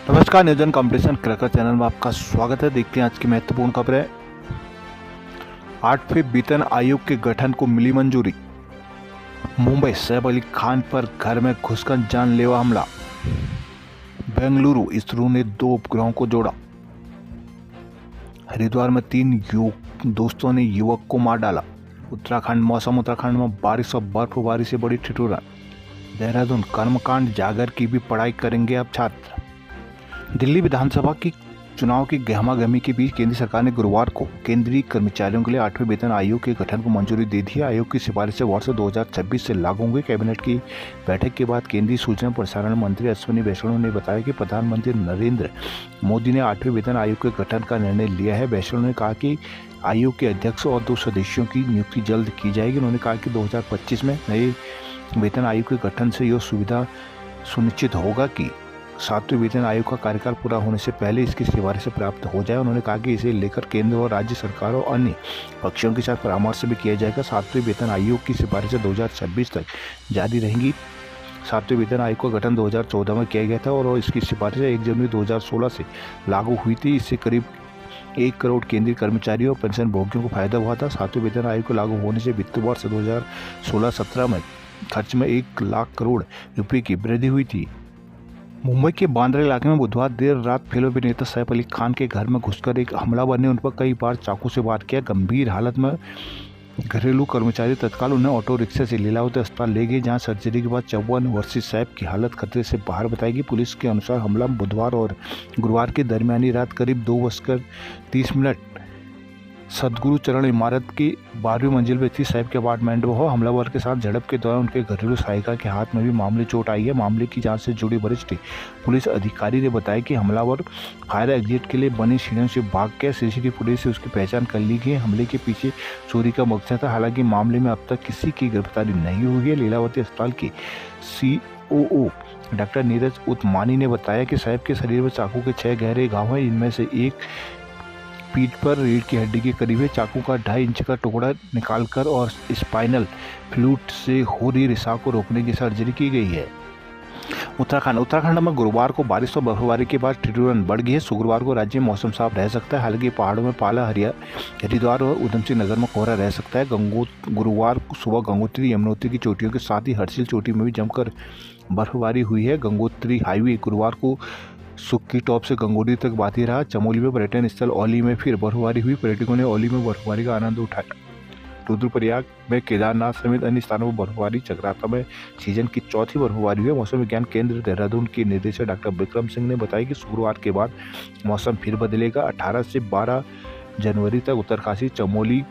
नमस्कार, नियोजन competition cracker channel में आपका स्वागत है। देखते हैं आज की महत्वपूर्ण खबरें। 8वें वेतन आयोग के गठन को मिली मंजूरी। मुंबई, सैफ अली खान पर घर में घुसकर जानलेवा हमला। बेंगलुरु, इसरो ने 2 उपग्रहों को जोड़ा। हरिद्वार में 3 दोस्तों ने युवक को मार डाला। उत्तराखंड में बारिश और बर्फबारी से बड़ी ठिठुरन। देहरादून, कर्मकांड जागर की भी पढ़ाई करेंगे अब छात्र। दिल्ली विधानसभा की चुनाव की गहमागहमी के बीच केंद्र सरकार ने गुरुवार को केंद्रीय कर्मचारियों के लिए 8वें वेतन आयोग के गठन को मंजूरी दे दी है। आयोग की सिफारिशें वर्ष 2026 से लागू होंगी। कैबिनेट की बैठक के बाद केंद्रीय सूचना और प्रसारण मंत्री अश्विनी वैष्णव ने बताया कि प्रधानमंत्री नरेंद्र मोदी ने 8वें वेतन आयोग के गठन का निर्णय लिया है। वैष्णव ने कहा कि आयोग के अध्यक्ष और 2 सदस्यों की नियुक्ति जल्द की जाएगी। उन्होंने कहा कि 2025 में नए वेतन आयोग के गठन से यह सुविधा सुनिश्चित होगा कि 7वें वेतन आयोग का कार्यकाल पूरा होने से पहले इसकी सिफारिशें प्राप्त हो जाए। उन्होंने कहा कि इसे लेकर केंद्र और राज्य सरकार और अन्य पक्षों के साथ परामर्श भी किया जाएगा। 7वें वेतन आयोग की सिफारिशें 2026 तक जारी रहेंगी। 7वें वेतन आयोग का गठन 2014 में किया गया था और इसकी सिफारिशें 1 जनवरी 2016 से लागू हुई थी। इससे करीब 1 करोड़ केंद्रीय कर्मचारियों और पेंशन भोगियों को फायदा हुआ था। 7वें वेतन आयोग को लागू होने से वित्त वर्ष 2016-17 में खर्च में 1 लाख करोड़ रुपये की वृद्धि हुई थी। मुंबई के बांद्रा इलाके में बुधवार देर रात फिल्म अभिनेता सैफ अली खान के घर में घुसकर एक हमलावर ने उन पर कई बार चाकू से वार किया। गंभीर हालत में घरेलू कर्मचारी तत्काल उन्हें ऑटो रिक्शा से लीलावती अस्पताल ले गए, जहां सर्जरी के बाद 54 वर्षीय सैफ की हालत खतरे से बाहर बताई गई। पुलिस के अनुसार हमला बुधवार और गुरुवार के दरमियानी रात करीब 2:30 सदगुरु चरण इमारत की 12वीं मंजिल पर स्थित सैफ के अपार्टमेंट में हो। हमलावर के साथ झड़प के दौरान उनके घरेलू सहायिका के हाथ में भी मामूली चोट आई है। मामले की जांच से जुड़ी वरिष्ठ पुलिस अधिकारी ने बताया कि हमलावर फायर एग्जिट के लिए बनी सीढ़ियों से भाग गया। सीसीटीवी फुटेज से उसकी पहचान कर ली गई। हमले के पीछे चोरी का मकसद था। हालांकि मामले में अब तक किसी की गिरफ्तारी नहीं हुई है। लीलावती अस्पताल के COO डॉक्टर नीरज उत्मानी ने बताया कि सैफ के शरीर में चाकू के 6 गहरे घाव हैं। इनमें से एक पीठ पर रीढ़ की हड्डी के करीब है। चाकू का 2.5 इंच का टुकड़ा निकालकर और स्पाइनल फ्लूइड से हो रही रिसाव को रोकने की सर्जरी की गई है। उत्तराखंड में गुरुवार को बारिश और बर्फबारी के बाद ठिठुरन बढ़ गई है। शुक्रवार को राज्य में मौसम साफ रह सकता है। हालांकि पहाड़ों में पाला, हरिद्वार और उधमसिंह नगर में कोहरा रह सकता है। गुरुवार सुबह गंगोत्री, यमुनोत्री की चोटियों के साथ ही हर्षिल चोटी में भी जमकर बर्फबारी हुई है। गंगोत्री हाईवे गुरुवार को सुक्की टॉप से गंगोत्री तक बाधित रहा। चमोली में पर्यटन स्थल औली में फिर बर्फबारी हुई। पर्यटकों ने औली में बर्फबारी का आनंद उठाया। रुद्रप्रयाग में केदारनाथ समेत अन्य स्थानों पर बर्फबारी। चक्राता में सीजन की 4थी बर्फबारी हुई। मौसम विज्ञान केंद्र देहरादून के निदेशक डॉक्टर विक्रम सिंह ने बताया कि शुक्रवार के बाद मौसम फिर बदलेगा। 18 से 12 जनवरी तक उत्तरकाशी, चमोली,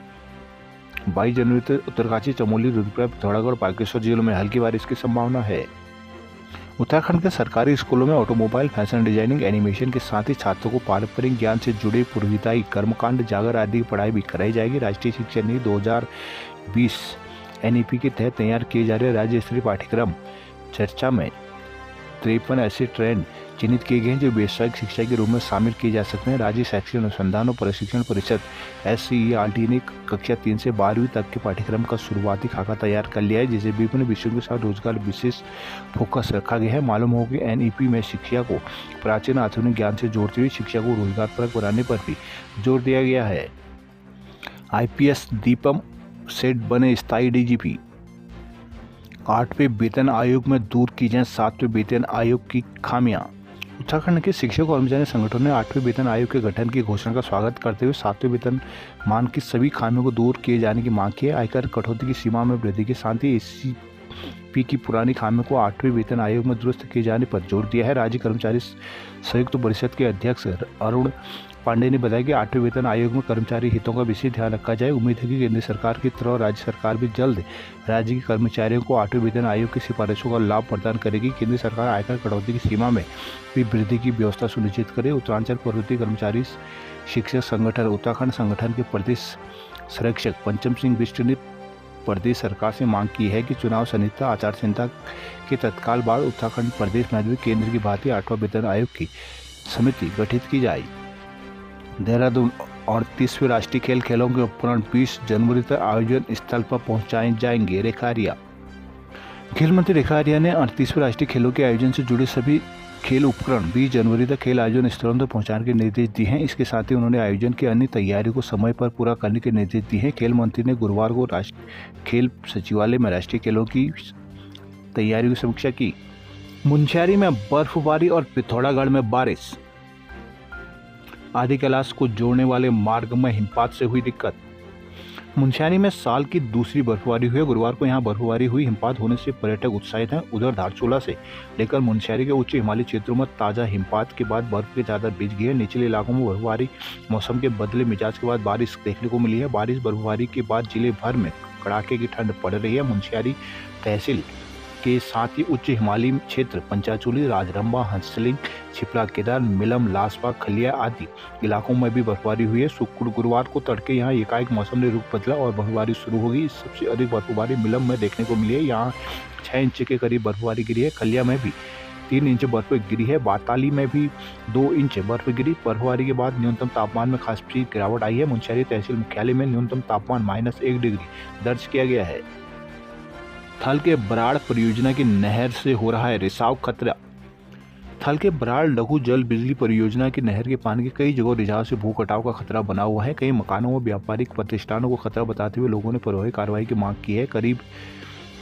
22 जनवरी तक उत्तरकाशी, चमोली, रुद्रप्रयाग, पिथौरागढ़, बागेश्वर जिलों में हल्की बारिश की संभावना है। उत्तराखंड के सरकारी स्कूलों में ऑटोमोबाइल, फैशन डिजाइनिंग, एनिमेशन के साथ ही छात्रों को पारंपरिक ज्ञान से जुड़े पूर्वविदाई, कर्मकांड, जागर आदि की पढ़ाई भी कराई जाएगी। राष्ट्रीय शिक्षा नीति 2020 NEP के तहत तैयार किए जा रहे राज्य स्तरीय पाठ्यक्रम चर्चा में 53 ऐसे ट्रेंड चिन्हित किए गए हैं जो व्यावसायिक शिक्षा के रूप में शामिल किए जा सकते हैं। राज्य शैक्षिक अनुसंधान और प्रशिक्षण परिषद SCERT ने कक्षा 3 से 12वीं तक के पाठ्यक्रम का शुरुआती खाका तैयार कर लिया है, जिसे विभिन्न विषयों के साथ रोजगार विशेष फोकस रखा गया है। मालूम हो कि NEP में शिक्षा को प्राचीन आधुनिक ज्ञान से जोड़ते हुए शिक्षा को रोजगारपरक बनाने पर भी जोर दिया गया है। IPS दीपम सेठ बने स्थायी DGP। 8वें वेतन आयोग में दूर की जाए 7वें वेतन आयोग की खामियां। उत्तराखंड के शिक्षक और कर्मचारी संगठनों ने 8वें वेतन आयोग के गठन की घोषणा का स्वागत करते हुए 7वें वेतन मान की सभी खामियों को दूर किए जाने की मांग की है। आयकर कटौती की सीमा में वृद्धि के साथ ही ACP की पुरानी खामियों को 8वें वेतन आयोग में दुरुस्त किए जाने पर जोर दिया है। राज्य कर्मचारी संयुक्त परिषद के अध्यक्ष अरुण पांडे ने बताया कि 8वें वेतन आयोग में कर्मचारी हितों का विशेष ध्यान रखा जाए। उम्मीद है कि केंद्र सरकार की तरह राज्य सरकार भी जल्द राज्य के कर्मचारियों को 8वें वेतन आयोग की सिफारिशों का लाभ प्रदान करेगी। केंद्र सरकार आयकर कटौती की सीमा में भी वृद्धि की व्यवस्था सुनिश्चित करे। उत्तरांचल पर्वतीय कर्मचारी शिक्षक संगठन उत्तराखंड संगठन के प्रदेश संरक्षक पंचम सिंह बिष्ट ने प्रदेश सरकार से मांग की है कि चुनाव संहिता आचार संहिता के तत्काल बाद उत्तराखंड प्रदेश में केंद्र की भांति 8वां वेतन आयोग की समिति गठित की जाए। देहरादून 38वें राष्ट्रीय खेलों के उपकरण 20 जनवरी तक आयोजन स्थल पर पहुंचाए जाएंगे। रेखा आर्या। खेल मंत्री रेखा आर्या ने 38वें राष्ट्रीय खेलों के आयोजन से जुड़े सभी खेल उपकरण 20 जनवरी तक खेल आयोजन स्थलों तक पहुंचाने के निर्देश दिए हैं। इसके साथ ही उन्होंने आयोजन की अन्य तैयारियों को समय पर पूरा करने के निर्देश दिए हैं। खेल मंत्री ने गुरुवार को खेल सचिवालय में राष्ट्रीय खेलों की तैयारियों की समीक्षा की। मुनस्यारी में बर्फबारी और पिथौरागढ़ में बारिश। आदि कैलाश को जोड़ने वाले मार्ग में हिमपात से हुई दिक्कत। मुनस्यारी में साल की दूसरी बर्फबारी हुई। गुरुवार को यहां बर्फबारी हुई। हिमपात होने से पर्यटक उत्साहित हैं। उधर धारचूला से लेकर मुनस्यारी के उच्च हिमालयी क्षेत्रों में ताजा हिमपात के बाद बर्फ की चादर बिछ गई है। निचले इलाकों में बर्फबारी, मौसम के बदले मिजाज के बाद बारिश देखने को मिली है। बारिश बर्फबारी के बाद जिले भर में कड़ाके की ठंड पड़ रही है। मुनस्यारी तहसील के साथ ही उच्च हिमालयी क्षेत्र पंचाचूली, राजरंबा, हंसलिंग, छिपरा केदार, मिलम, लासबाग, खलिया आदि इलाकों में भी बर्फबारी हुई है। गुरुवार को तड़के यहां एकाएक मौसम ने रुख बदला और बर्फबारी शुरू हो गई। सबसे अधिक बर्फबारी मिलम में देखने को मिली है। यहाँ 6 इंच के करीब बर्फबारी गिरी है। खलिया में भी 3 इंच बर्फ गिरी है। बाताली में भी 2 इंच बर्फ गिरी। बर्फबारी के बाद न्यूनतम तापमान में खासी गिरावट आई है। मुनस्यारी तहसील मुख्यालय में न्यूनतम तापमान -1 डिग्री दर्ज किया गया है। थल के बराड़ परियोजना की नहर से हो रहा है रिसाव खतरा। थल के बराड़ लघु जल बिजली परियोजना की नहर के पानी के कई जगहों रिसाव से भू कटाव का खतरा बना हुआ है। कई मकानों व व्यापारिक प्रतिष्ठानों को खतरा बताते हुए लोगों ने प्रभावी कार्रवाई की मांग की है। करीब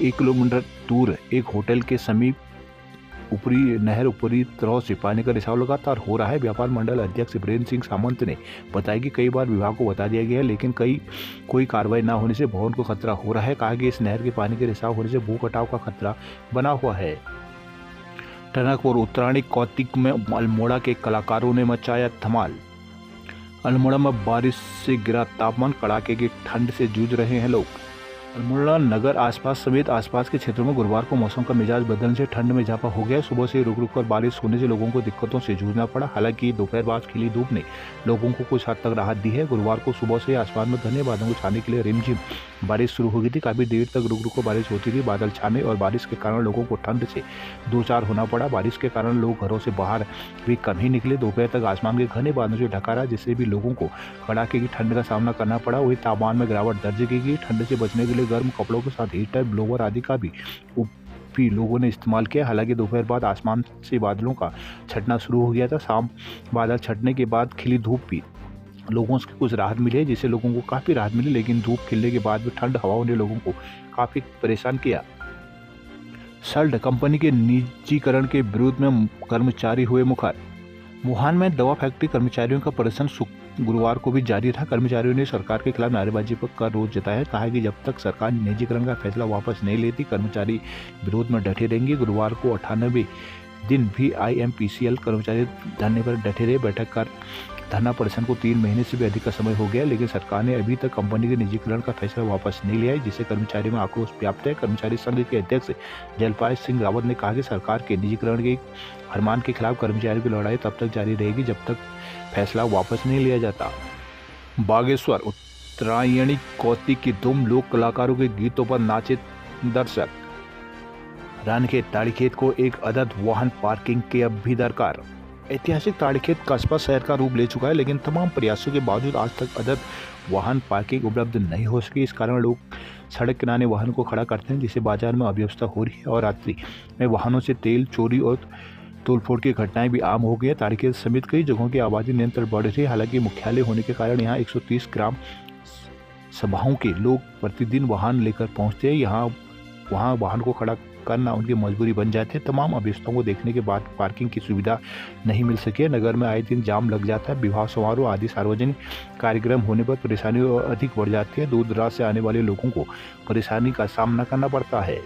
1 किलोमीटर दूर एक होटल के समीप ऊपरी तरह से पानी का रिसाव लगातार हो रहा है। व्यापार मंडल अध्यक्ष वीरेंद्र सिंह सामंत ने बताया कि कई बार विभाग को बता दिया गया है, लेकिन कोई कार्रवाई न होने से भवन को खतरा हो रहा है। कहा कि इस नहर के पानी के रिसाव होने से भू कटाव का खतरा बना हुआ है। टनक और उत्तरायणी कौतिक में अल्मोड़ा के कलाकारों ने मचाया धमाल। अल्मोड़ा में बारिश से गिरा तापमान, कड़ाके की ठंड से जूझ रहे हैं लोग। अल्मोड़ा नगर आसपास समेत आसपास के क्षेत्रों में गुरुवार को मौसम का मिजाज बदलने से ठंड में इजाफा हो गया। सुबह से रुक रुक कर बारिश होने से लोगों को दिक्कतों से जूझना पड़ा। हालांकि दोपहर बाद खिली धूप ने लोगों को कुछ हद तक राहत दी है। गुरुवार को सुबह से आसमान में घने बादलों को छाने के लिए रिमझिम बारिश शुरू हो गई थी। काफी देर तक रुक रुक कर बारिश होती थी। बादल छाने और बारिश के कारण लोगों को ठंड से दो चार होना पड़ा। बारिश के कारण लोग घरों से बाहर भी कम ही निकले। दोपहर तक आसमान के घने बादलों से ढका रहा, जिससे भी लोगों को कड़ाके की ठंड का सामना करना पड़ा। वही तापमान में गिरावट दर्ज की गई। ठंड से बचने के लिए गर्म कपड़ों के साथ हीटर, ब्लोवर आदि का भी लोगों ने इस्तेमाल किया। हालांकि दोपहर बाद आसमान से बादलों का छटना शुरू हो गया था। शाम बादल छटने के बाद खिली धूप भी लोगों से कुछ राहत मिली है, जिससे लोगों को काफ़ी राहत मिली। लेकिन धूप खिलने के बाद भी ठंड हवाओं ने लोगों को काफ़ी परेशान किया। सल्ट कंपनी के निजीकरण के विरोध में कर्मचारी हुए मुखर। वुहान में दवा फैक्ट्री कर्मचारियों का प्रदर्शन गुरुवार को भी जारी था। कर्मचारियों ने सरकार के खिलाफ नारेबाजी पर कर रोष जताया। कहा कि जब तक सरकार निजीकरण का फैसला वापस नहीं लेती, कर्मचारी विरोध में डटे रहेंगे। गुरुवार को 98 दिन भी IMPCL कर्मचारी धरने पर डटे रहे। बैठक कर धरना प्रदर्शन को 3 महीने से भी अधिक का समय हो गया, लेकिन सरकार ने अभी तक कंपनी के निजीकरण का फैसला वापस नहीं लिया है, जिससे कर्मचारियों में आक्रोश व्याप्त है। कर्मचारी संघ के अध्यक्ष जलपाल सिंह रावत ने कहा कि सरकार के निजीकरण के फरमान के खिलाफ कर्मचारियों की लड़ाई तब तक जारी रहेगी जब तक फैसला वापस नहीं लिया जाता। बागेश्वर उत्तरायणी कौतिक की धूम, लोक कलाकारों के गीतों पर नाचे दर्शक। रानखेत ताड़ीखेत को एक अदद वाहन पार्किंग की अब भी दरकार। ऐतिहासिक ताड़ीखेत कस्बा शहर का रूप ले चुका है, लेकिन तमाम प्रयासों के बावजूद आज तक अदद वाहन पार्किंग उपलब्ध नहीं हो सकी। इस कारण लोग सड़क किनारे वाहन को खड़ा करते हैं, जिससे बाजार में अव्यवस्था हो रही है और रात्रि में वाहनों से तेल चोरी और तोड़फोड़ की घटनाएं भी आम हो गई है। ताड़ीखेत समेत कई जगहों की आबादी निरंतर बढ़ रही है। हालांकि मुख्यालय होने के कारण यहाँ 130 ग्राम सभाओं के लोग प्रतिदिन वाहन लेकर पहुँचते हैं। वहाँ वाहन को खड़ा करना उनकी मजबूरी बन जाती है। तमाम अव्यवस्थाओं को देखने के बाद पार्किंग की सुविधा नहीं मिल सकी है। नगर में आए दिन जाम लग जाता है। विवाह समारोह आदि सार्वजनिक कार्यक्रम होने पर परेशानी अधिक बढ़ जाती है। दूर दराज से आने वाले लोगों को परेशानी का सामना करना पड़ता है।